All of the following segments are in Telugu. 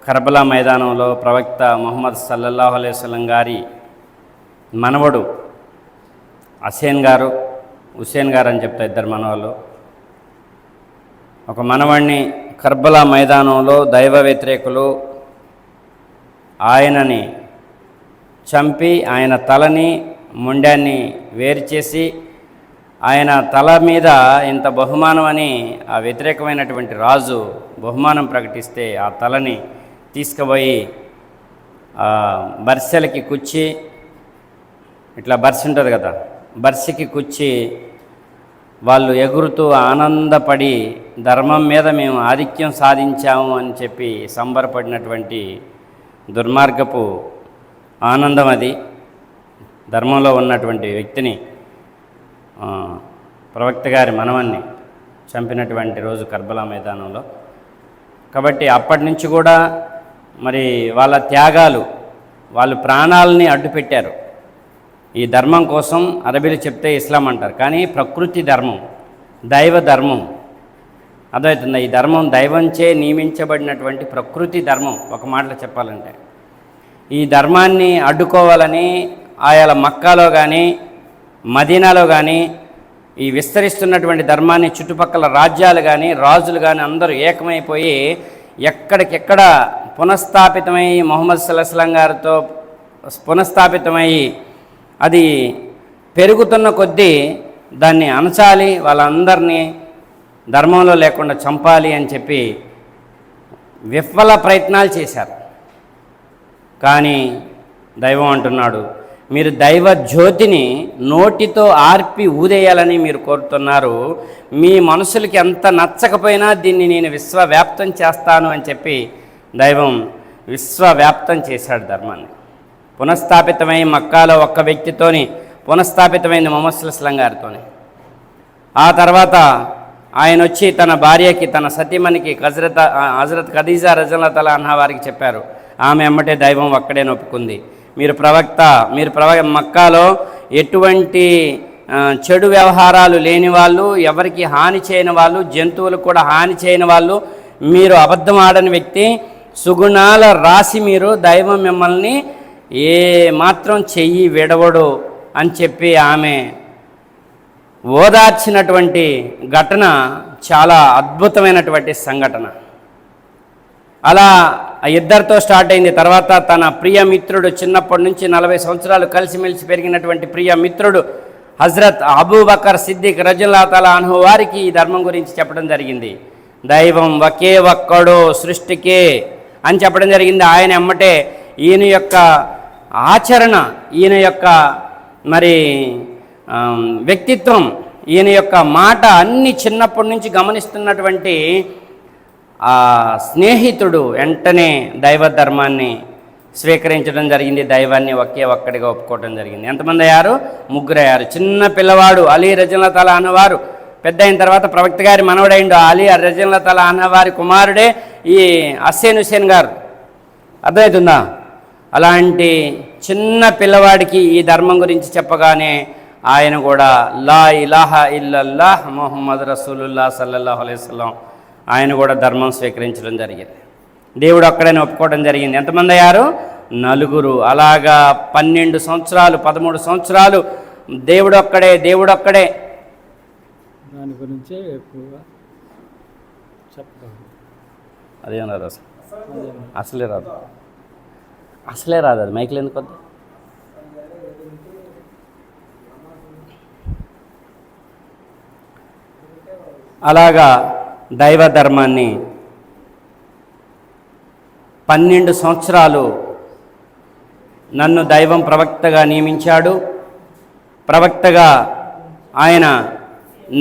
కర్బలా మైదానంలో ప్రవక్త ముహమ్మద్ సల్లల్లాహు అలైహి వసల్లం గారి మనవడు హుసేన్ గారు అని చెప్తా, ఇద్దరు మనవాళ్ళు. ఒక మనవడిని కర్బలా మైదానంలో దైవ వ్యతిరేకులు ఆయనని చంపి ఆయన తలని మొండాన్ని వేరు చేసి ఆయన తల మీద ఇంత బహుమానం అని ఆ వ్యతిరేకమైనటువంటి రాజు బహుమానం ప్రకటిస్తే ఆ తలని తీసుకుపోయి బర్సెలకి కుచ్చి, ఇట్లా బర్స్ ఉంటుంది కదా, బర్సికి కుచ్చి వాళ్ళు ఎగురుతూ ఆనందపడి ధర్మం మీద మేము ఆధిక్యం సాధించాము అని చెప్పి సంబరపడినటువంటి దుర్మార్గపు ఆనందం అది. ధర్మంలో ఉన్నటువంటి వ్యక్తిని, ప్రవక్త గారి మనవన్ని చంపినటువంటి రోజు కర్బలా మైదానంలో. కాబట్టి అప్పటి నుంచి కూడా మరి వాళ్ళ త్యాగాలు, వాళ్ళు ప్రాణాలని అడ్డుపెట్టారు ఈ ధర్మం కోసం. అరబీలు చెప్తే ఇస్లాం అంటారు, కానీ ప్రకృతి ధర్మం, దైవ ధర్మం అర్థమవుతుంది. ఈ ధర్మం దైవంచే నియమించబడినటువంటి ప్రకృతి ధర్మం. ఒక మాటలో చెప్పాలంటే ఈ ధర్మాన్ని అడ్డుకోవాలని ఆయా మక్కాలో కానీ మదీనాలో కానీ ఈ విస్తరిస్తున్నటువంటి ధర్మాన్ని చుట్టుపక్కల రాజ్యాలు కానీ రాజులు కానీ అందరూ ఏకమైపోయి ఎక్కడికెక్కడ పునఃస్థాపితమై ముహమ్మద్ సల్లల్లాహు అలైహి వసల్లం గారితో పునఃస్థాపితమై అది పెరుగుతున్న కొద్దీ దాన్ని అణచాలి, వాళ్ళందరినీ ధర్మంలో లేకుండా చంపాలి అని చెప్పి విఫల ప్రయత్నాలు చేశారు. కానీ దైవం అంటున్నాడు, మీరు దైవ జ్యోతిని నోటితో ఆర్పి ఊదేయాలని మీరు కోరుతున్నారు. మీ మనసులకి ఎంత నచ్చకపోయినా దీన్ని నేను విశ్వవ్యాప్తం చేస్తాను అని చెప్పి దైవం విశ్వవ్యాప్తం చేశాడు ధర్మాన్ని. పునఃస్థాపితమై మక్కాలో ఒక్క వ్యక్తితోని పునఃస్థాపితమైంది ముహమ్మద్ సల్లల్లాహు అలైహి వసల్లం గారితోని. ఆ తర్వాత ఆయన వచ్చి తన భార్యకి, తన సతీమణికి హజరత్ ఖదీజా రజల్లాహు తఆలా అన్హా వారికి చెప్పారు. ఆమె ఎమ్మటే దైవం ఒక్కడే ఒప్పుకుంది. మీరు మక్కాలో ఎటువంటి చెడు వ్యవహారాలు లేని వాళ్ళు, ఎవరికి హాని చేయని వాళ్ళు, జంతువులకు కూడా హాని చేయని వాళ్ళు, మీరు అబద్ధం ఆడని వ్యక్తి, సుగుణాల రాశి మీరు, దైవం మిమ్మల్ని ఏ మాత్రం చెయ్యి విడవడు అని చెప్పి ఆమె ఓదార్చినటువంటి ఘటన చాలా అద్భుతమైనటువంటి సంఘటన. అలా ఇద్దరితో స్టార్ట్ అయింది. తర్వాత తన ప్రియ మిత్రుడు, చిన్నప్పటి నుంచి 40 సంవత్సరాలు కలిసిమెలిసి పెరిగినటువంటి ప్రియ మిత్రుడు హజరత్ అబూబకర్ సిద్దిక్ రజల్లాహు తఆలా అన్హు వారికి ఈ ధర్మం గురించి చెప్పడం జరిగింది. దైవం ఒకే ఒక్కడు సృష్టికే అని చెప్పడం జరిగింది. ఆయన ఎమ్మటే ఈయన యొక్క ఆచరణ, ఈయన యొక్క మరి వ్యక్తిత్వం, ఈయన యొక్క మాట అన్ని చిన్నప్పటి నుంచి గమనిస్తున్నటువంటి ఆ స్నేహితుడు వెంటనే దైవ ధర్మాన్ని స్వీకరించడం జరిగింది. దైవాన్ని ఒక్కడిగా ఒప్పుకోవడం జరిగింది. ఎంతమంది అయ్యారు? 3 అయ్యారు. చిన్న పిల్లవాడు అలీ రజల్లాహు తఆలా అన్నవారు పెద్ద అయిన తర్వాత ప్రవక్త గారి మనవడైండు. అలీ రజల్లాహు తఆలా అన్నవారి కుమారుడే ఈ హుసేన్ గారు. అర్థమవుతుందా? అలాంటి చిన్న పిల్లవాడికి ఈ ధర్మం గురించి చెప్పగానే ఆయన కూడా లా ఇలాహా ఇల్లల్లాహ్ ముహమ్మద్ రసూలుల్లాహ్ సల్లల్లాహు అలైహి వసల్లం ఆయన కూడా ధర్మం స్వీకరించడం జరిగింది. దేవుడు ఒక్కడని ఒప్పుకోవడం జరిగింది. ఎంతమంది అయ్యారు? 4. అలాగా 12 సంవత్సరాలు 13 సంవత్సరాలు దేవుడు ఒక్కడే దాని గురించే ఎక్కువగా చెప్తాను. అదేం రాదు అసలే రాదు అది మైక్లో ఎందుకు వద్దు. అలాగా దైవ ధర్మాన్ని 12 సంవత్సరాలు నన్ను దైవం ప్రవక్తగా నియమించాడు. ప్రవక్తగా ఆయన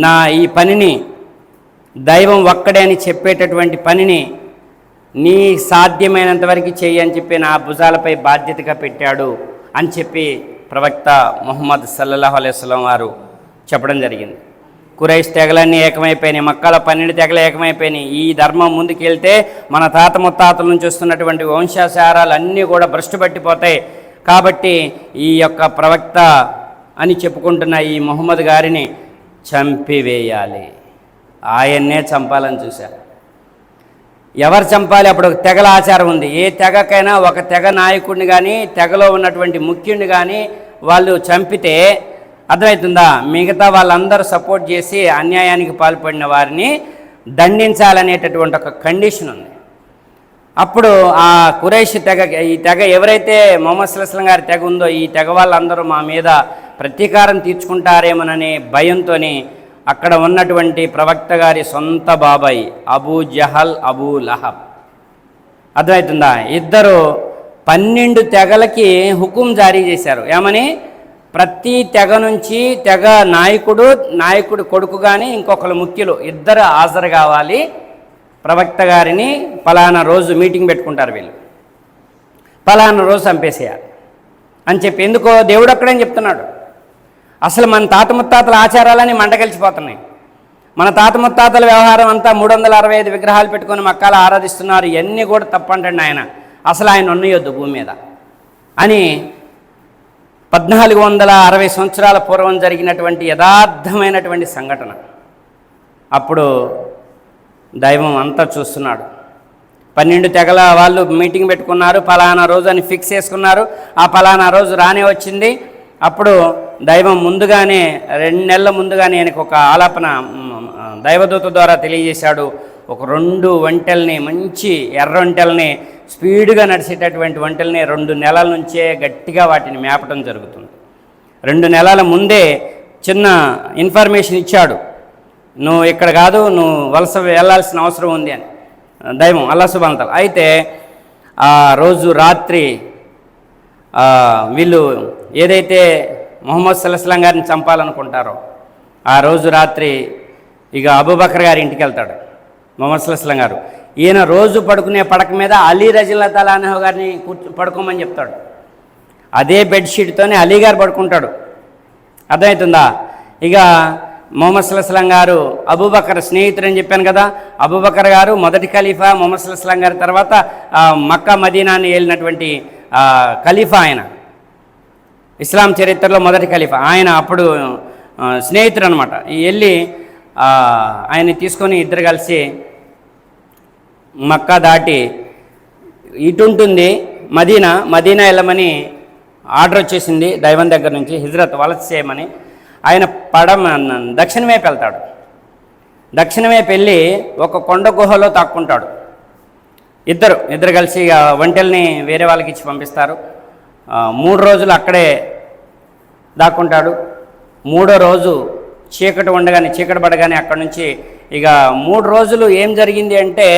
నా ఈ పనిని, దైవం ఒక్కడే అని చెప్పేటటువంటి పనిని నీ సాధ్యమైనంత వరకు చెయ్యి అని చెప్పి నా భుజాలపై బాధ్యతగా పెట్టాడు అని చెప్పి ప్రవక్త ముహమ్మద్ సల్లల్లాహు అలైహి వసల్లం వారు చెప్పడం జరిగింది. కురైష్ తెగలన్నీ ఏకమైపోయినాయి, మక్కాలో 12 తెగలు ఏకమైపోయినాయి. ఈ ధర్మం ముందుకెళ్తే మన తాత ముత్తాతల నుంచి వస్తున్నటువంటి వంశాచారాలు అన్నీ కూడా భ్రష్టు పట్టిపోతాయి. కాబట్టి ఈ యొక్క ప్రవక్త అని చెప్పుకుంటున్న ఈ ముహమ్మద్ గారిని చంపివేయాలి, ఆయన్నే చంపాలని చూశారు. ఎవరు చంపాలి? అప్పుడు ఒక తెగల ఆచారం ఉంది. ఏ తెగకైనా ఒక తెగ నాయకుడిని కానీ తెగలో ఉన్నటువంటి ముఖ్యుడిని కానీ వాళ్ళు చంపితే అర్థమవుతుందా, మిగతా వాళ్ళందరూ సపోర్ట్ చేసి అన్యాయానికి పాల్పడిన వారిని దండించాలనేటటువంటి ఒక కండిషన్ ఉంది. అప్పుడు ఆ కురైష్ తెగ, ఈ తెగ ఎవరైతే మొహమ్మద్ సల్లల్లాహు అలైహి వసల్లం గారి తెగ ఉందో ఈ తెగ వాళ్ళందరూ మా మీద ప్రతీకారం తీర్చుకుంటారేమోననే భయంతో అక్కడ ఉన్నటువంటి ప్రవక్త గారి సొంత బాబాయ్ అబూ జహల్, అబూ లహబ్, అర్థమవుతుందా, ఇద్దరు 12 తెగలకి హుకుం జారీ చేశారు. ఏమని? ప్రతి తెగ నుంచి తెగ నాయకుడు కొడుకు కానీ ఇంకొకరు ముఖ్యులు ఇద్దరు హాజరు కావాలి, ప్రవక్త గారిని పలానా రోజు మీటింగ్ పెట్టుకుంటారు వీళ్ళు, పలానా రోజు చంపేసేయాలి అని చెప్పి. ఎందుకో దేవుడు అక్కడేం చెప్తున్నాడు, అసలు మన తాత ముత్తాతల ఆచారాలని మంటగలిచిపోతున్నాయి. మన తాత ముత్తాతల వ్యవహారం అంతా 365 విగ్రహాలు పెట్టుకొని మక్కాలు ఆరాధిస్తున్నారు, ఇవన్నీ కూడా తప్పంటండి ఆయన, అసలు ఆయన ఉన్నయొద్దు భూమి మీద అని 1460 సంవత్సరాల పూర్వం జరిగినటువంటి యథార్థమైనటువంటి సంఘటన. అప్పుడు దైవం అంతా చూస్తున్నాడు. 12 తెగల వాళ్ళు మీటింగ్ పెట్టుకున్నారు, పలానా రోజు అని ఫిక్స్ చేసుకున్నారు. ఆ పలానా రోజు రానే వచ్చింది. అప్పుడు దైవం ముందుగానే 2 నెలల ముందుగానే ఆయనకు ఒక ఆలాపన దైవదూత ద్వారా తెలియజేశాడు. ఒక 2 ఒంటెల్ని, మంచి ఎర్ర ఒంటెల్ని, స్పీడ్గా నడిచేటటువంటి ఒంటెల్ని 2 నెలల నుంచే గట్టిగా వాటిని మేపటం జరుగుతుంది. 2 నెలల ముందే చిన్న ఇన్ఫర్మేషన్ ఇచ్చాడు, నువ్వు ఇక్కడ కాదు, నువ్వు వలస వెళ్ళాల్సిన అవసరం ఉంది అని దైవం అల్లాహ్ సుబ్హానహు వ తఆలా. అయితే ఆ రోజు రాత్రి వీళ్ళు ఏదైతే మొహమ్మద్ సల్లల్లాహు అలైహి వసల్లం గారిని చంపాలనుకుంటారో ఆ రోజు రాత్రి ఇక అబూబకర్ గారి ఇంటికి వెళ్తాడు మొహమ్మద్ సల్లల్లాహు అలైహి వసల్లం గారు. ఈయన రోజు పడుకునే పడక మీద అలీ రజియల్లాహు తఆలా అన్హు గారిని పడుకోమని చెప్తాడు. అదే బెడ్షీట్తోనే అలీ గారు పడుకుంటాడు, అర్థమవుతుందా. ఇక మొహమ్మద్ సల్లల్లాహు అలైహి వసల్లం గారు అబూబకర్ స్నేహితుడు అని చెప్పాను కదా, అబూబకర్ గారు మొదటి ఖలీఫా, మొహమ్మద్ సల్లల్లాహు అలైహి వసల్లం గారి తర్వాత మక్కా మదీనాని ఏలినటువంటి ఖలీఫా, ఆయన ఇస్లాం చరిత్రలో మొదటి ఖలీఫా ఆయన. అప్పుడు స్నేహితుడు అనమాట. వెళ్ళి ఆయన్ని తీసుకొని ఇద్దరు కలిసి మక్కా దాటి ఇటుంటుంది మదీనా వెళ్ళమని ఆర్డర్ వచ్చేసింది దైవం దగ్గర నుంచి, హిజ్రత్ వలస చేయమని. ఆయన దక్షిణ వైపు వెళ్తాడు. దక్షిణ వైపు వెళ్ళి ఒక కొండ గుహలో తాక్కుంటాడు. ఇద్దరు కలిసి ఒంటెల్ని వేరే వాళ్ళకి ఇచ్చి పంపిస్తారు. 3 రోజులు అక్కడే దాక్కుంటాడు. 3వ రోజు చీకటి పడగానే అక్కడి నుంచి ఇక 3 రోజులు ఏం జరిగింది అంటే,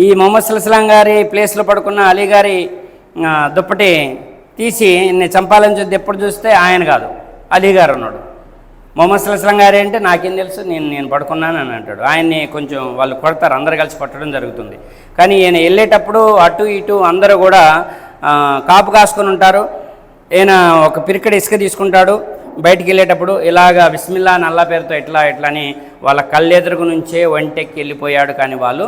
ఈ మొహమ్మద్ సల్లల్లాహు అలైహి వసల్లం గారి ప్లేస్లో పడుకున్న అలీ గారి దుప్పటి తీసి నేను చంపాలని చూస్తే ఎప్పుడు చూస్తే ఆయన కాదు, అలీ గారు ఉన్నాడు. మొహమ్మద్ సల్లల్లాహు అలైహి వసల్లం గారు అంటే నాకేం తెలుసు, నేను పడుకున్నాను అని అంటాడు. ఆయన్ని కొంచెం వాళ్ళు కొడతారు, అందరు కలిసి కొట్టడం జరుగుతుంది. కానీ ఈయన వెళ్ళేటప్పుడు అటు ఇటు అందరూ కూడా కాపు కాసుకొని ఉంటారు. ఈయన ఒక పిరికెడు ఇసుక తీసుకుంటాడు, బయటికి వెళ్ళేటప్పుడు ఇలాగా బిస్మిల్లా అని అల్లా పేరుతో ఎట్లా అని వాళ్ళ కళ్ళెదురుగు నుంచే ఒంటెక్కి వెళ్ళిపోయాడు. కానీ వాళ్ళు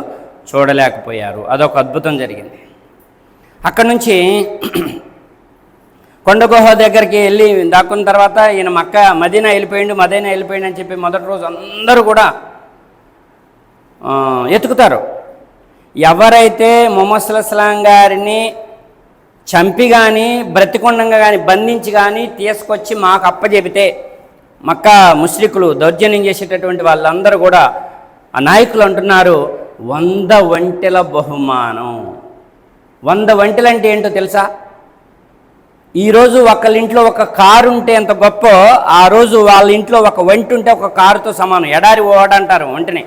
చూడలేకపోయారు. అదొక అద్భుతం జరిగింది. అక్కడి నుంచి కొండ గుహ దగ్గరికి వెళ్ళి దాక్కున్న తర్వాత ఈయన మదీనా వెళ్ళిపోయిండు అని చెప్పి మొదటి రోజు అందరూ కూడా ఎతుకుతారు. ఎవరైతే మొహమ్మద్ సల్లల్లాహు అలైహి వసల్లం గారిని చంపి కానీ బ్రతికొండంగా కానీ బంధించి కానీ తీసుకొచ్చి మాకు అప్పచెబితే, మక్కా ముష్రికులు దౌర్జన్యం చేసేటటువంటి వాళ్ళందరూ కూడా ఆ నాయకులు అంటున్నారు 100 ఒంటెల బహుమానం. 100 ఒంటెలు అంటే ఏంటో తెలుసా? ఈరోజు ఒకళ్ళింట్లో ఒక కారు ఉంటే ఎంత గొప్ప, ఆ రోజు వాళ్ళ ఇంట్లో ఒక ఒంటె ఉంటే ఒక కారుతో సమానం. ఎడారి ఓడంటారు ఒంటెని.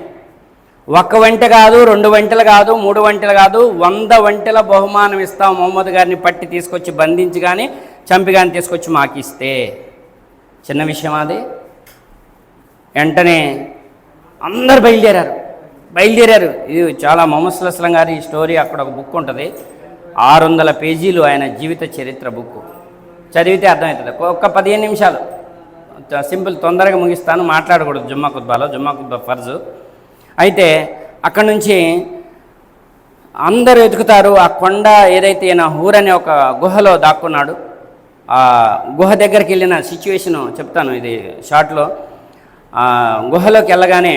1 ఒంటె కాదు, 2 ఒంటెలు కాదు, 3 ఒంటెలు కాదు, 100 ఒంటెల బహుమానం ఇస్తాం మొహమ్మద్ గారిని పట్టి తీసుకొచ్చి బంధించి కానీ చంపి కానీ తీసుకొచ్చి మాకు ఇస్తే. చిన్న విషయం అది. వెంటనే అందరు బయలుదేరారు. ఇది చాలా మొహమ్మద్ సల్లల్లాహు అలైహి వసల్లం గారి స్టోరీ. అక్కడ ఒక బుక్ ఉంటుంది, 600 పేజీలు ఆయన జీవిత చరిత్ర బుక్. చదివితే అర్థమవుతుంది. ఒక 15 నిమిషాలు సింపుల్, తొందరగా ముగిస్తాను. మాట్లాడకూడదు జుమ్మా ఖుత్బా ఫర్జు. అయితే అక్కడి నుంచి అందరూ ఎతుకుతారు. ఆ కొండ ఏదైతే ఈయన హూర్ అనే ఒక గుహలో దాక్కున్నాడు. ఆ గుహ దగ్గరికి వెళ్ళిన సిచ్యువేషను చెప్తాను ఇది షార్ట్లో. గుహలోకి వెళ్ళగానే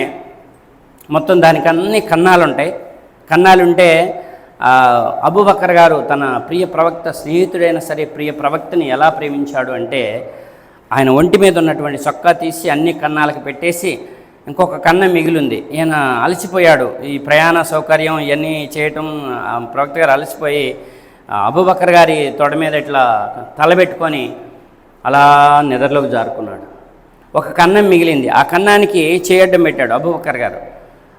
మొత్తం దానికి అన్ని కన్నాలు ఉంటాయి. కన్నాలుంటే అబూబకర్ గారు తన ప్రియ ప్రవక్త స్నేహితుడైన సరే ప్రియ ప్రవక్తని ఎలా ప్రేమించాడు అంటే ఆయన ఒంటి మీద ఉన్నటువంటి చొక్కా తీసి అన్ని కన్నాలకు పెట్టేసి ఇంకొక కన్నం మిగిలింది. ఈయన అలసిపోయాడు, ఈ ప్రయాణ సౌకర్యం ఇవన్నీ చేయటం. ప్రవక్త గారు అలసిపోయి అబూబకర్ గారి తొడ మీద ఇట్లా తలబెట్టుకొని అలా నిద్రలోకి జారుకున్నాడు. ఒక కన్నం మిగిలింది, ఆ కన్నానికి చేయడ్డం పెట్టాడు అబూబకర్ గారు.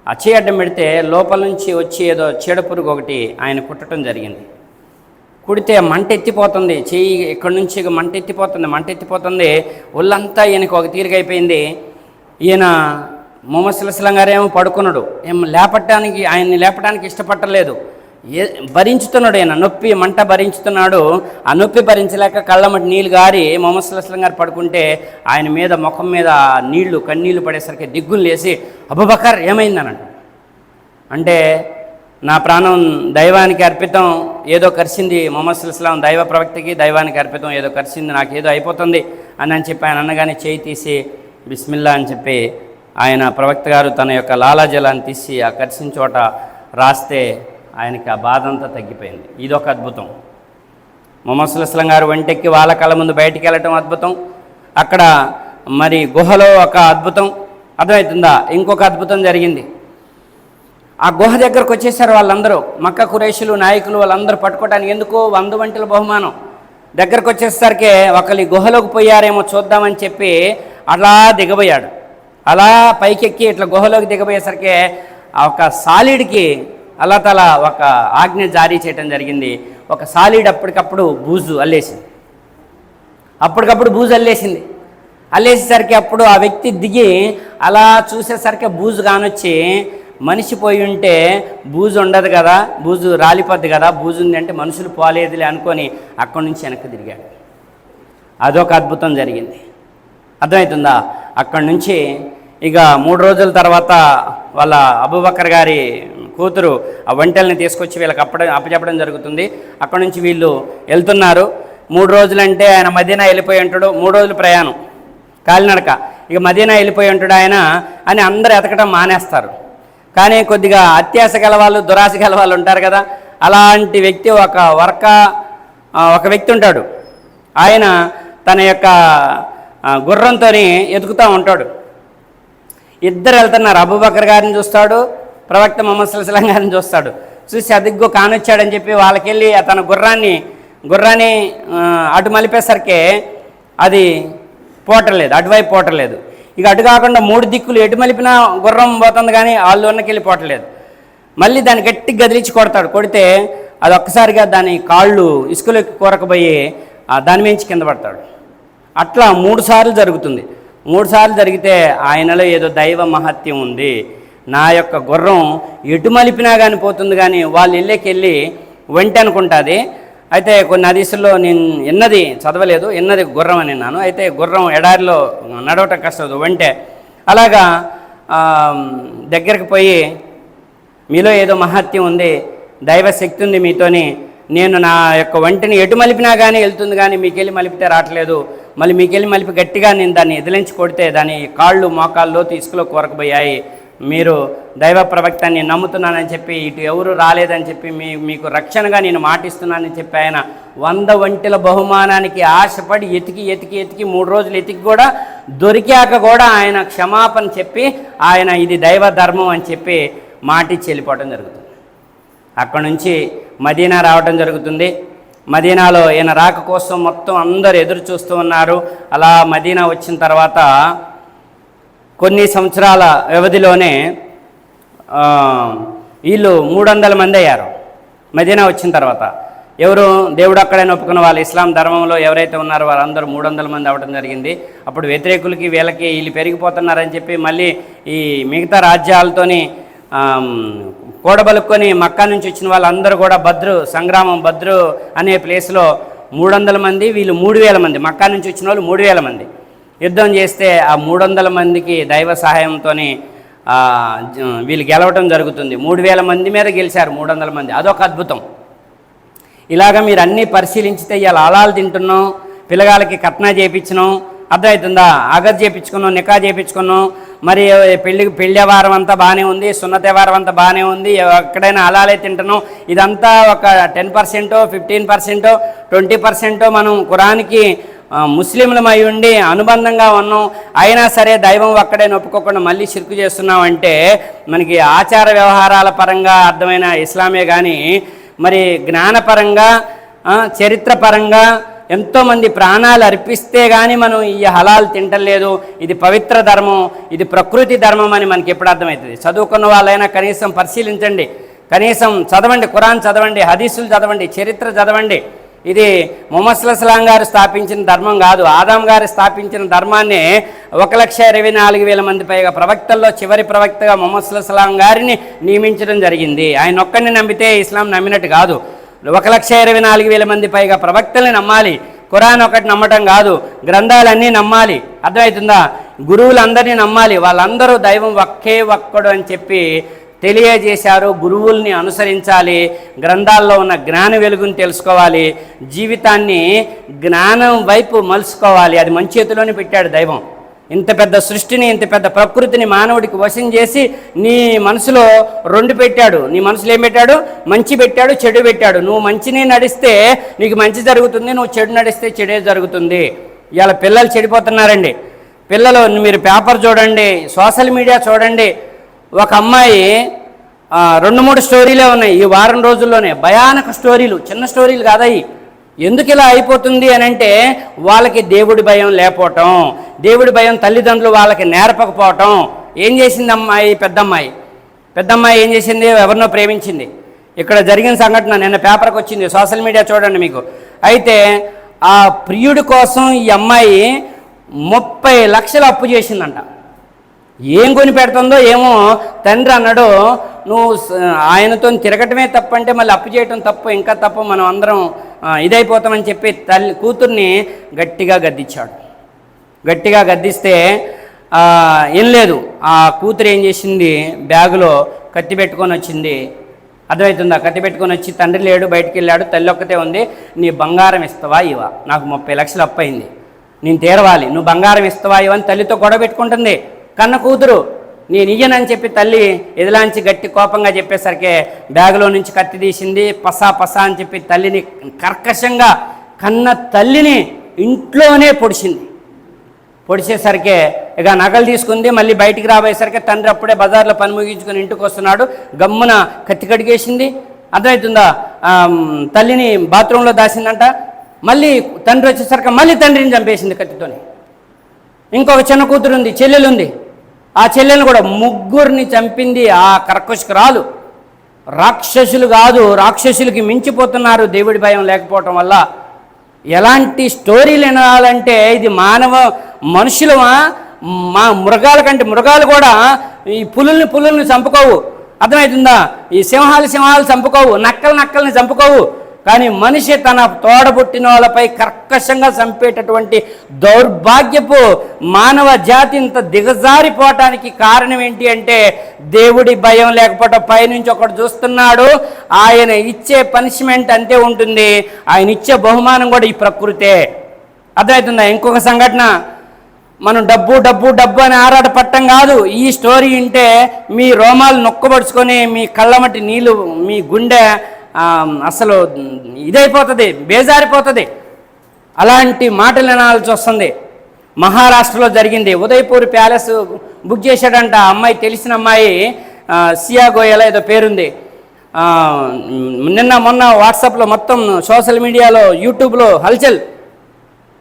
ఆ చేయడ్డం పెడితే లోపల నుంచి వచ్చి ఏదో చీడపురుగు ఒకటి ఆయన కుట్టడం జరిగింది. కుడితే మంట ఎత్తిపోతుంది, చెయ్యి ఇక్కడి నుంచి మంట ఎత్తిపోతుంది. ఒళ్ళంతా ఈయనకు ఒక తీరికైపోయింది. ఈయన మొహమ్మద్ సల్లల్లాహు గారు ఏమో పడుకున్నాడు, ఆయన్ని లేపడానికి ఇష్టపడలేదు. భరించుతున్నాడు, ఆయన నొప్పి మంట భరించుతున్నాడు. ఆ నొప్పి భరించలేక కళ్ళమటి నీళ్ళు గారి మొహమ్మద్ సల్లల్లాహు గారు పడుకుంటే ఆయన మీద ముఖం మీద కన్నీళ్లు పడేసరికి దిగ్గులు లేసి అబూబకర్ ఏమైందనంట. అంటే నా ప్రాణం దైవానికి అర్పితం, ఏదో కరిసింది, మొహమ్మద్ సల్లల్లాహు దైవ ప్రవక్తకి దైవానికి అర్పితం, ఏదో కరిసింది, నాకు ఏదో అయిపోతుంది అని చెప్పి ఆయన అన్నగానే చేయి తీసి బిస్మిల్లా అని చెప్పి ఆయన ప్రవక్త గారు తన యొక్క లాలాజలాన్ని తీసి ఆ కరిసిన చోట రాస్తే ఆయనకి ఆ బాధ అంతా తగ్గిపోయింది. ఇదొక అద్భుతం. మొహమ్మద్ సల్లల్లాహు గారు వెంటెక్కి వాళ్ళ కళ్ళ ముందు బయటికి వెళ్ళటం అద్భుతం. అక్కడ మరి గుహలో ఒక అద్భుతం. అర్థమవుతుందా? ఇంకొక అద్భుతం జరిగింది. ఆ గుహ దగ్గరకు వచ్చేసారు వాళ్ళందరూ, మక్కా ఖురైషులు నాయకులు వాళ్ళందరూ పట్టుకోవడానికి. ఎందుకో 100 వంటల బహుమానం. దగ్గరకు వచ్చేసరికి ఒకళ్ళు గుహలోకి పోయారేమో చూద్దామని చెప్పి అలా దిగబోయాడు. అలా పైకెక్కి ఇట్లా గుహలోకి దిగబోయేసరికి ఒక సాలిడ్కి అల్లా తఆలా ఒక ఆజ్ఞ జారీ చేయడం జరిగింది. ఒక సాలిడ్ అప్పటికప్పుడు బూజు అల్లేసింది. అల్లేసేసరికి అప్పుడు ఆ వ్యక్తి దిగి అలా చూసేసరికి బూజు కానొచ్చి, మనిషి పోయి ఉంటే బూజు ఉండదు కదా, బూజు రాలిపోద్ది కదా, బూజు ఉంది అంటే మనుషులు పోలేదులే అనుకొని అక్కడి నుంచి వెనక్కి తిరిగాడు. అదొక అద్భుతం జరిగింది. అర్థమవుతుందా? అక్కడి నుంచి ఇక 3 రోజుల తర్వాత వాళ్ళ అబూబకర్ గారి కూతురు ఆ వంటల్ని తీసుకొచ్చి వీళ్ళకి అప్పచెప్పడం జరుగుతుంది. అక్కడి నుంచి వీళ్ళు వెళ్తున్నారు. 3 రోజులంటే ఆయన మదీనా వెళ్ళిపోయి ఉంటాడు. 3 రోజులు ప్రయాణం కాలినడక. ఇక మదీనా వెళ్ళిపోయి ఉంటాడు ఆయన అని అందరూ ఎతకడం మానేస్తారు. కానీ కొద్దిగా అత్యాశ గల వాళ్ళు, దురాశ గల వాళ్ళు ఉంటారు కదా, అలాంటి వ్యక్తి ఒక వ్యక్తి ఉంటాడు. ఆయన తన యొక్క గుర్రంతో ఎదుగుతూ ఉంటాడు. ఇద్దరు వెళ్తున్నారు. అబూబకర్ గారిని చూస్తాడు, ప్రవక్త మొహమ్మద్ సల్లల్లాహు గారిని చూస్తాడు. చూసి అదిగ్గో కానొచ్చాడని చెప్పి వాళ్ళకెళ్ళి తన గుర్రాన్ని అటు మలిపేసరికి అది పోటలేదు, అటువైపు పోటలేదు. ఇక అటు కాకుండా 3 దిక్కులు ఎటు మలిపినా గుర్రం పోతుంది కానీ వాళ్ళు ఉన్నకెళ్ళి పోటలేదు. మళ్ళీ దాన్ని గట్టిగా గదిలించి కొడతాడు. కొడితే అది ఒక్కసారిగా దాని కాళ్ళు ఇసుకలోకి కూరకపోయి దాని మించి కింద పడతాడు. అట్లా 3 సార్లు జరుగుతుంది. 3 సార్లు జరిగితే ఆయనలో ఏదో దైవ మహత్యం ఉంది, నా యొక్క గుర్రం ఎటు మలిపినా కానీ పోతుంది కానీ వాళ్ళు వెళ్ళి వెంట అనుకుంటుంది. అయితే కొన్ని హదీసుల్లో నేను చదవలేదు, గుర్రం అని విన్నాను. అయితే గుర్రం ఎడారిలో నడవటం కష్టం, వెంటే అలాగా దగ్గరికి పోయి మీలో ఏదో మహత్యం ఉంది, దైవ శక్తి ఉంది మీతోని, నేను నా యొక్క వంటిని ఎటు మలిపినా కానీ వెళ్తుంది కానీ మీకెళ్ళి మలిపితే రావట్లేదు, మళ్ళీ మీకెళ్ళి మలిపి గట్టిగా నేను దాన్ని ఎదిలించి కొడితే దాని కాళ్ళు మోకాళ్ళు ఇసుకలో కూరకపోయాయి, మీరు దైవ ప్రవక్తాన్ని నమ్ముతున్నానని చెప్పి ఇటు ఎవరు రాలేదని చెప్పి మీకు రక్షణగా నేను మాటిస్తున్నానని చెప్పి ఆయన 100 వంటల బహుమానానికి ఆశపడి ఎతికి 3 రోజులు ఎతికి కూడా దొరికాక కూడా ఆయన క్షమాపణ చెప్పి ఆయన ఇది దైవ ధర్మం అని చెప్పి మాటిచ్చి వెళ్ళిపోవడం జరుగుతుంది. అక్కడ నుంచి మదీనా రావడం జరుగుతుంది. మదీనాలో ఈయన రాక కోసం మొత్తం అందరూ ఎదురు చూస్తూ ఉన్నారు. అలా మదీనా వచ్చిన తర్వాత కొన్ని సంవత్సరాల వ్యవధిలోనే వీళ్ళు 300 మంది అయ్యారు. మదీనా వచ్చిన తర్వాత ఎవరు దేవుడు అక్కడైనా ఒప్పుకున్న వాళ్ళు ఇస్లాం ధర్మంలో ఎవరైతే ఉన్నారో వాళ్ళందరూ 300 మంది అవ్వడం జరిగింది. అప్పుడు వ్యతిరేకులకి వీళ్ళు పెరిగిపోతున్నారని చెప్పి మళ్ళీ ఈ మిగతా రాజ్యాలతోని కూడబలుక్కొని మక్కా నుంచి వచ్చిన వాళ్ళందరూ కూడా బద్రు అనే ప్లేస్లో 300 మంది, వీళ్ళు 3000 మంది, మక్కా నుంచి వచ్చిన వాళ్ళు 3000 మంది యుద్ధం చేస్తే ఆ 300 మందికి దైవ సహాయంతో వీళ్ళు గెలవటం జరుగుతుంది. 3000 మంది మీద గెలిచారు 300 మంది. అదొక అద్భుతం. ఇలాగ మీరు అన్నీ పరిశీలించితే ఇవాళ ఆలాలు తింటున్నాం, పిల్లగాళ్ళకి కట్నా చేయించినాం, అర్థమవుతుందా? అగర్ చేయించుకున్నాం, నికా చేయించుకున్నాం, మరి పెళ్ళి వారం అంతా బాగానే ఉంది, సున్నతే వారం అంతా బాగానే ఉంది, ఎక్కడైనా అలాలే తింటున్నాం. ఇదంతా ఒక 10%, 15%, 20% మనం ఖురాన్కి ముస్లింలమై ఉండి అనుబంధంగా ఉన్నాం. అయినా సరే దైవం ఒక్కడే ఒప్పుకోకుండా మళ్ళీ షిర్కు చేస్తున్నాం అంటే మనకి ఆచార వ్యవహారాల పరంగా అర్థమైన ఇస్లామే కానీ మరి జ్ఞానపరంగా చరిత్రపరంగా ఎంతోమంది ప్రాణాలు అర్పిస్తే కానీ మనం ఈ హలాల్ తింటలేదు. ఇది పవిత్ర ధర్మం, ఇది ప్రకృతి ధర్మం అని మనకి ఎప్పుడు అర్థమవుతుంది? చదువుకున్న వాళ్ళైనా కనీసం పరిశీలించండి, కనీసం చదవండి, ఖురాన్ చదవండి, హదీసులు చదవండి, చరిత్ర చదవండి. ఇది ముహమ్మద్ సల్లల్లాహు గారు స్థాపించిన ధర్మం కాదు. ఆదాం గారు స్థాపించిన ధర్మాన్ని 1,24,000 మంది పైగా ప్రవక్తల్లో చివరి ప్రవక్తగా ముహమ్మద్ సల్లల్లాహు గారిని నియమించడం జరిగింది. ఆయన ఒక్కడిని నమ్మితే ఇస్లాం నమ్మినట్టు కాదు. 1,24,000 మంది పైగా ప్రవక్తల్ని నమ్మాలి. ఖురాన్ ఒకటి నమ్మటం కాదు, గ్రంథాలన్నీ నమ్మాలి. అర్థమవుతుందా? గురువులందరినీ నమ్మాలి. వాళ్ళందరూ దైవం ఒక్కే ఒక్కడు అని చెప్పి తెలియజేశారు. గురువుల్ని అనుసరించాలి, గ్రంథాల్లో ఉన్న జ్ఞాన వెలుగుని తెలుసుకోవాలి, జీవితాన్ని జ్ఞానం వైపు మలుచుకోవాలి. అది మన చేతిలోనే పెట్టాడు దైవం. ఇంత పెద్ద సృష్టిని, ఇంత పెద్ద ప్రకృతిని మానవుడికి వశం చేసి నీ మనసులో 2 పెట్టాడు. నీ మనసులో ఏం పెట్టాడు? మంచి పెట్టాడు, చెడు పెట్టాడు. నువ్వు మంచిని నడిస్తే నీకు మంచి జరుగుతుంది, నువ్వు చెడు నడిస్తే చెడే జరుగుతుంది. ఇవాళ పిల్లలు చెడిపోతున్నారండి. పిల్లలు మీరు పేపర్ చూడండి, సోషల్ మీడియా చూడండి. ఒక అమ్మాయి 2-3 స్టోరీలే ఉన్నాయి ఈ వారం రోజుల్లోనే, భయానక స్టోరీలు, చిన్న స్టోరీలు కాదయి. ఎందుకు ఇలా అయిపోతుంది అని అంటే వాళ్ళకి దేవుడి భయం లేకపోవటం, దేవుడి భయం తల్లిదండ్రులు వాళ్ళకి నేర్పకపోవటం. ఏం చేసింది అమ్మాయి? పెద్దమ్మాయి ఏం చేసింది? ఎవరినో ప్రేమించింది. ఇక్కడ జరిగిన సంఘటన నిన్న పేపర్కి వచ్చింది, సోషల్ మీడియా చూడండి మీకు. అయితే ఆ ప్రియుడి కోసం ఈ అమ్మాయి 30 లక్షలు అప్పు చేసిందంట. ఏం కొని పెడుతుందో ఏమో. తండ్రి అన్నాడు, నువ్వు ఆయనతో తిరగటమే తప్పు అంటే మళ్ళీ అప్పు చేయటం తప్పు, ఇంకా తప్పు, మనం అందరం ఇదైపోతామని చెప్పి కూతుర్ని గట్టిగా గద్దించాడు. గట్టిగా గద్దిస్తే ఏం లేదు, ఆ కూతురు ఏం చేసింది? బ్యాగులో కత్తి పెట్టుకొని వచ్చింది. అర్థమవుతుందా? కత్తి పెట్టుకొని వచ్చి తండ్రి లేడు, బయటికి వెళ్ళాడు, తల్లి ఒక్కతే ఉంది. నీ బంగారం ఇస్తావా ఇవా? నాకు 30 లక్షలు అప్పు అయింది, నేను తీరవాలి, నువ్వు బంగారం ఇస్తావా ఇవా అని తల్లితో గొడవ పెట్టుకుంటుంది. కన్న కూతురు నేను ఇయ్యనని చెప్పి తల్లి ఎదులాంచి గట్టి కోపంగా చెప్పేసరికి బ్యాగులో నుంచి కత్తి తీసింది. పసా అని చెప్పి తల్లిని కర్కశంగా, కన్న తల్లిని ఇంట్లోనే పొడిచింది. పొడిచేసరికి ఇక నగలు తీసుకుంది. మళ్ళీ బయటికి రాబోయేసరికి తండ్రి అప్పుడే బజార్లో పని ముగించుకొని ఇంటికి వస్తున్నాడు. గమ్మున కత్తి కడిగేసింది. అర్థమవుతుందా? తల్లిని బాత్రూంలో దాసిందంట. మళ్ళీ తండ్రి వచ్చేసరికి మళ్ళీ తండ్రిని చంపేసింది కత్తితోని. ఇంకొక చిన్న కూతురు ఉంది, చెల్లెలుంది. ఆ చెల్లెలు కూడా 3 చంపింది. ఆ కర్కశకురాలు. రాక్షసులు కాదు, రాక్షసులకి మించిపోతున్నారు దేవుడి భయం లేకపోవటం వల్ల. ఎలాంటి స్టోరీలు వినాలంటే ఇది మనుషులమా, మా మృగాల కంటే మృగాలు కూడా ఈ పులుల్ని చంపుకోవు. అర్థమవుతుందా? ఈ సింహాలు చంపుకోవు, నక్కల్ని చంపుకోవు. కానీ మనిషి తన తోడబుట్టిన వాళ్ళపై కర్కశంగా చంపేటటువంటి దౌర్భాగ్యపు మానవ జాతి ఇంత దిగజారిపోవటానికి కారణం ఏంటి అంటే దేవుడి భయం లేకపోవటం. పైనుంచి ఒకడు చూస్తున్నాడు, ఆయన ఇచ్చే పనిష్మెంట్ అంతే ఉంటుంది, ఆయన ఇచ్చే బహుమానం కూడా ఈ ప్రకృతే. అర్థమవుతుందా? ఇంకొక సంఘటన, మనం డబ్బు అని ఆరాటపడటం కాదు. ఈ స్టోరీ వింటే మీ రోమాలు నొక్కబడుచుకొని మీ కళ్ళమటి నీళ్ళు, మీ గుండె అసలు ఇదైపోతుంది, బేజారిపోతుంది. అలాంటి మాటలు వినాల్సి వస్తుంది. మహారాష్ట్రలో జరిగింది. ఉదయపూర్ ప్యాలెస్ బుక్ చేశాడంట. అమ్మాయి, తెలిసిన అమ్మాయి, సియా గోయల్ ఏదో పేరుంది. నిన్న మొన్న వాట్సాప్లో మొత్తం సోషల్ మీడియాలో, యూట్యూబ్లో హల్చల్.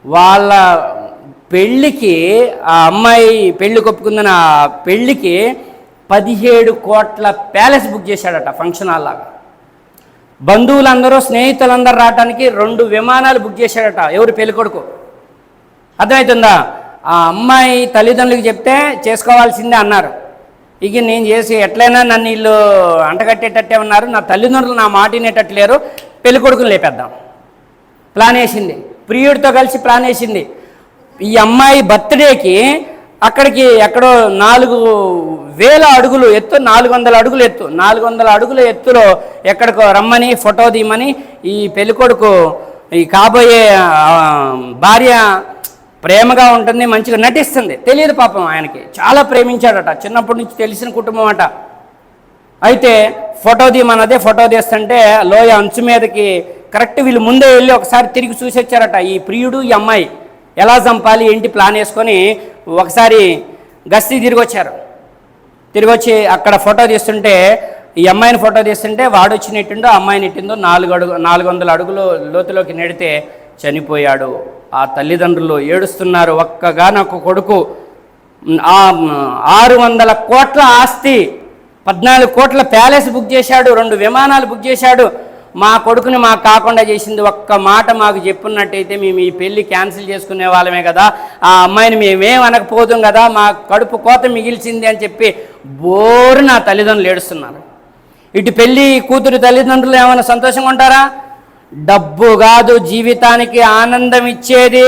వాళ్ళ పెళ్ళికి, ఆ అమ్మాయి పెళ్ళి కొప్పుకుందని ఆ పెళ్ళికి 17 కోట్ల ప్యాలెస్ బుక్ చేశాడట, ఫంక్షన్ హాల్ లాగా. బంధువులందరూ, స్నేహితులందరూ రావడానికి 2 విమానాలు బుక్ చేశాడట. ఎవరు? పెళ్ళికొడుకు. అర్థమవుతుందా? ఆ అమ్మాయి తల్లిదండ్రులకు చెప్తే చేసుకోవాల్సిందే అన్నారు. ఇక నేను చేసి ఎట్లయినా నన్ను వీళ్ళు అంటగట్టేటట్టే ఉన్నారు, నా తల్లిదండ్రులు నా మాట వినేటట్లేరు, పెళ్ళికొడుకుని లేపేద్దాం ప్లాన్ వేసింది. ప్రియుడితో కలిసి ప్లాన్ వేసింది. ఈ అమ్మాయి బర్త్డేకి అక్కడికి ఎక్కడో 4,000 అడుగులు ఎత్తు, 400 అడుగులు ఎత్తు, 400 అడుగుల ఎత్తులో ఎక్కడికో రమ్మని, ఫోటో తీయమని ఈ పెళ్ళికొడుకు, ఈ కాబోయే భార్య ప్రేమగా ఉంటుంది, మంచిగా నటిస్తుంది. తెలియదు పాపం ఆయనకి, చాలా ప్రేమించాడట, చిన్నప్పటి నుంచి తెలిసిన కుటుంబం అట. అయితే ఫోటో తీయమన్నదే, ఫోటో తీస్తుంటే లోయ అంచు మీదకి కరెక్ట్ వీళ్ళు ముందే వెళ్ళి ఒకసారి తిరిగి చూసి వచ్చారట. ఈ ప్రియుడు ఈ అమ్మాయి ఎలా చంపాలి ఏంటి ప్లాన్ వేసుకొని ఒకసారి గస్తీ తిరిగి వచ్చారు. తిరిగి వచ్చి అక్కడ ఫోటో తీస్తుంటే, ఈ అమ్మాయిని ఫోటో తీస్తుంటే వాడు వచ్చి నెట్టిండో అమ్మాయి నెట్టిందో 400 అడుగులు లోతులోకి నెడితే చనిపోయాడు. ఆ తల్లిదండ్రులు ఏడుస్తున్నారు. ఒక్కగానొక్క కొడుకు, 600 కోట్ల ఆస్తి, 14 కోట్ల ప్యాలెస్ బుక్ చేశాడు, 2 విమానాలు బుక్ చేశాడు. మా కొడుకుని మాకు కాకుండా చేసింది, ఒక్క మాట మాకు చెప్పున్నట్టయితే మేము ఈ పెళ్ళి క్యాన్సిల్ చేసుకునే వాళ్ళమే కదా, ఆ అమ్మాయిని మేమేం అనకపోతాం కదా, మా కడుపు కోత మిగిల్చింది అని చెప్పి బోరు నా తల్లిదండ్రులు ఏడుస్తున్నారు. ఇటు పెళ్ళి కూతురు తల్లిదండ్రులు ఏమైనా సంతోషంగా ఉంటారా? డబ్బు కాదు జీవితానికి ఆనందం ఇచ్చేది,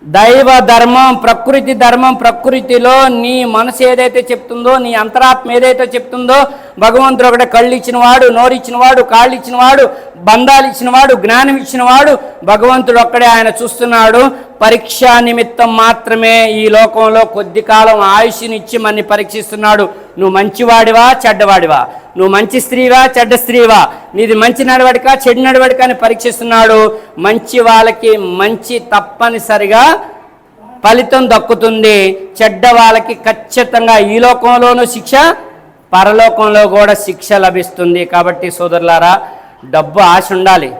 దైవ ధర్మం, ప్రకృతి ధర్మం. ప్రకృతిలో నీ మనసు ఏదైతే చెప్తుందో, నీ అంతరాత్మ ఏదైతే చెప్తుందో, భగవంతుడు ఒకటే కళ్ళు ఇచ్చినవాడు, నోరు ఇచ్చినవాడు, కాళ్ళు ఇచ్చినవాడు, బంధాలు ఇచ్చినవాడు, జ్ఞానం ఇచ్చినవాడు భగవంతుడు ఒక్కడే. ఆయన చూస్తున్నాడు. పరీక్షా నిమిత్తం మాత్రమే ఈ లోకంలో కొద్ది కాలం ఆయుష్నిచ్చి మనని పరీక్షిస్తున్నాడు. నువ్వు మంచివాడివా చెడ్డవాడివా, నువ్వు మంచి స్త్రీవా చెడ్డ స్త్రీవా, నీది మంచి నడవడిక చెడు నడవడిక అని పరీక్షిస్తున్నాడు. మంచి వాళ్ళకి మంచి తప్పనిసరిగా ఫలితం దక్కుతుంది, చెడ్డ వాళ్ళకి ఖచ్చితంగా ఈ లోకంలోనూ శిక్ష, పరలోకంలో కూడా శిక్ష లభిస్తుంది. కాబట్టి సోదరులారా, డబ్బు ఆశ ఉండాలి,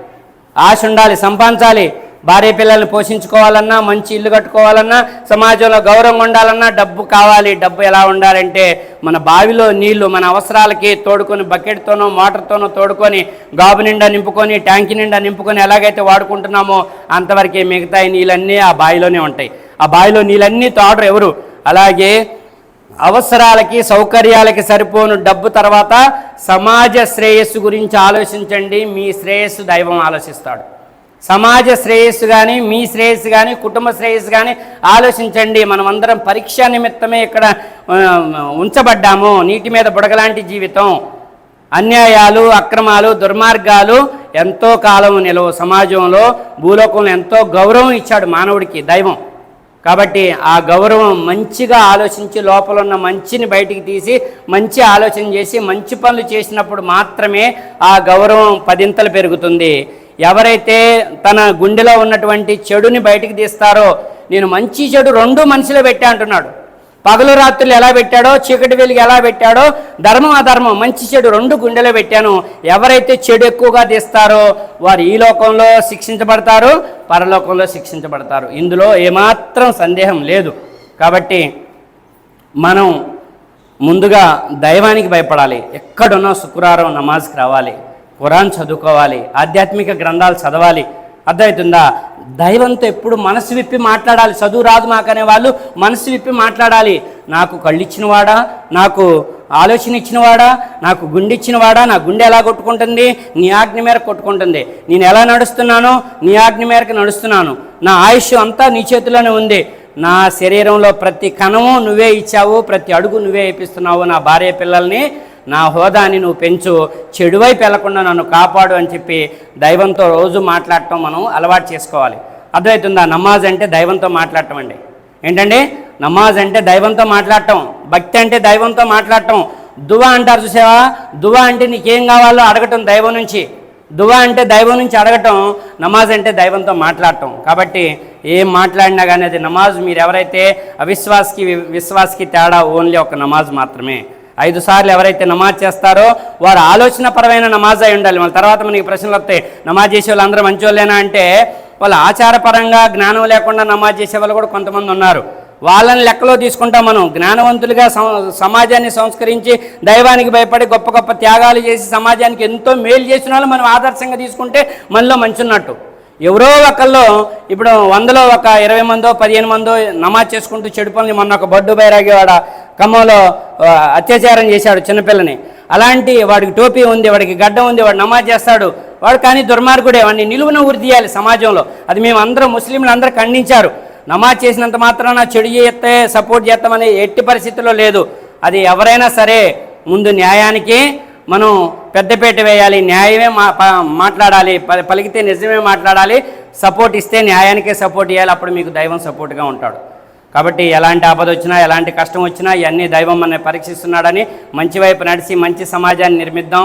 సంపాదించాలి. భార్య పిల్లల్ని పోషించుకోవాలన్నా, మంచి ఇల్లు కట్టుకోవాలన్నా, సమాజంలో గౌరవం ఉండాలన్నా డబ్బు కావాలి. డబ్బు ఎలా ఉండాలంటే మన బావిలో నీళ్లు మన అవసరాలకి తోడుకొని, బకెట్తోనో మోటార్తోనో తోడుకొని, గాబు నిండా నింపుకొని, ట్యాంకి నిండా నింపుకొని ఎలాగైతే వాడుకుంటున్నామో అంతవరకే మిగతా నీళ్ళన్నీ ఆ బావిలోనే ఉంటాయి. ఆ బావిలో నీళ్ళన్నీ తోడరు ఎవరు. అలాగే అవసరాలకి సౌకర్యాలకి సరిపోను డబ్బు తర్వాత సమాజ శ్రేయస్సు గురించి ఆలోచించండి. మీ శ్రేయస్సు దైవం ఆలోచిస్తాడు. సమాజ శ్రేయస్సు కానీ, మీ శ్రేయస్సు కానీ, కుటుంబ శ్రేయస్సు కానీ ఆలోచించండి. మనమందరం పరీక్షా నిమిత్తమే ఇక్కడ ఉంచబడ్డాము. నీటి మీద బుడగలాంటి జీవితం, అన్యాయాలు, అక్రమాలు, దుర్మార్గాలు ఎంతో కాలం నిలవు. సమాజంలో, భూలోకంలో ఎంతో గౌరవం ఇచ్చాడు మానవుడికి దైవం. కాబట్టి ఆ గౌరవం మంచిగా ఆలోచించి, లోపల ఉన్న మంచిని బయటికి తీసి మంచి ఆలోచన చేసి మంచి పనులు చేసినప్పుడు మాత్రమే ఆ గౌరవం 10 పెరుగుతుంది. ఎవరైతే తన గుండెలో ఉన్నటువంటి చెడుని బయటికి తీస్తారో, నేను మంచి చెడు 2 మనసులో పెట్టా అంటున్నాడు. పగలు రాత్రులు ఎలా పెట్టాడో, చీకటి వెలుగు ఎలా పెట్టాడో, ధర్మం అధర్మం, మంచి చెడు 2 గుండెలో పెట్టాను. ఎవరైతే చెడు ఎక్కువగా తీస్తారో వారు ఈ లోకంలో శిక్షించబడతారు, పరలోకంలో శిక్షించబడతారు. ఇందులో ఏమాత్రం సందేహం లేదు. కాబట్టి మనం ముందుగా దైవానికి భయపడాలి. ఎక్కడున్నా శుక్రవారం నమాజ్కి రావాలి, ఖురాన్ చదువుకోవాలి, ఆధ్యాత్మిక గ్రంథాలు చదవాలి. అర్థమవుతుందా? దైవంతో ఎప్పుడు మనసు విప్పి మాట్లాడాలి. చదువు రాదు మాకనే వాళ్ళు మనసు విప్పి మాట్లాడాలి. నాకు కళ్ళు ఇచ్చినవాడా, నాకు ఆలోచన ఇచ్చినవాడా, నాకు గుండె ఇచ్చినవాడా, నా గుండె ఎలా కొట్టుకుంటుంది, నీ ఆజ్ఞ మేరకు కొట్టుకుంటుంది. నేను ఎలా నడుస్తున్నానో నీ ఆజ్ఞ మేరకు నడుస్తున్నాను. నా ఆయుష్ అంతా నీ చేతిలోనే ఉంది. నా శరీరంలో ప్రతి కణము నువ్వే ఇచ్చావు, ప్రతి అడుగు నువ్వే వేపిస్తున్నావు. నా భార్య పిల్లల్ని, నా హోదాని నువ్వు పెంచు, చెడువైపు వెళ్లకుండా నన్ను కాపాడు అని చెప్పి దైవంతో రోజు మాట్లాడటం మనం అలవాటు చేసుకోవాలి. అర్థమవుతుందా? నమాజ్ అంటే దైవంతో మాట్లాడటం అండి. ఏంటండి? నమాజ్ అంటే దైవంతో మాట్లాడటం, భక్తి అంటే దైవంతో మాట్లాడటం. దువా అంటారు చూసావా? దువా అంటే నీకేం కావాలో అడగటం దైవం నుంచి. దువా అంటే దైవం నుంచి అడగటం, నమాజ్ అంటే దైవంతో మాట్లాడటం. కాబట్టి ఏం మాట్లాడినా కానీ అది నమాజ్. మీరు ఎవరైతే అవిశ్వాసకి విశ్వాసకి తేడా ఓన్లీ ఒక నమాజ్ మాత్రమే. 5 సార్లు ఎవరైతే నమాజ్ చేస్తారో వారు ఆలోచనపరమైన నమాజ్ అయి ఉండాలి. మళ్ళీ తర్వాత మనకి ప్రశ్నలు వస్తాయి, నమాజ్ చేసే వాళ్ళు అందరూ మంచి వాళ్ళేనా అంటే, వాళ్ళు ఆచారపరంగా జ్ఞానం లేకుండా నమాజ్ చేసే వాళ్ళు కూడా కొంతమంది ఉన్నారు. వాళ్ళని లెక్కలో తీసుకుంటాం మనం. జ్ఞానవంతులుగా సమాజాన్ని సంస్కరించి, దైవానికి భయపడి గొప్ప గొప్ప త్యాగాలు చేసి సమాజానికి ఎంతో మేలు చేసిన వాళ్ళు మనం ఆదర్శంగా తీసుకుంటే మనలో మంచి ఉన్నట్టు. ఎవరో ఒకళ్ళు ఇప్పుడు 100లో ఒక 20 మందో 15 మందో నమాజ్ చేసుకుంటూ చెడు పనులు. మొన్న ఒక బడ్డు బైరాగి వాడ ఖమ్మంలో అత్యాచారం చేశాడు చిన్నపిల్లని. అలాంటి వాడికి టోపీ ఉంది, వాడికి గడ్డం ఉంది, వాడు నమాజ్ చేస్తాడు, వాడు కానీ దుర్మార్గుడే. వాడిని నిలువున ఉరిదీయాలి సమాజంలో. అది మేము అందరం ముస్లింలు అందరూ ఖండించారు. నమాజ్ చేసినంత మాత్రాన చెడు చేస్తే సపోర్ట్ చేస్తామని ఎట్టి పరిస్థితుల్లో లేదు. అది ఎవరైనా సరే ముందు న్యాయానికి మనం పెద్దపీట వేయాలి. న్యాయమే మాట్లాడాలి, పలికితే నిజమే మాట్లాడాలి. సపోర్ట్ ఇస్తే న్యాయానికే సపోర్ట్ ఇవ్వాలి, అప్పుడు మీకు దైవం సపోర్ట్గా ఉంటాడు. కాబట్టి ఎలాంటి ఆపద వచ్చినా ఎలాంటి కష్టం వచ్చినా ఇవన్నీ దైవం మనల్ని పరీక్షిస్తున్నాడని మంచి వైపు నడిచి మంచి సమాజాన్ని నిర్మిద్దాం.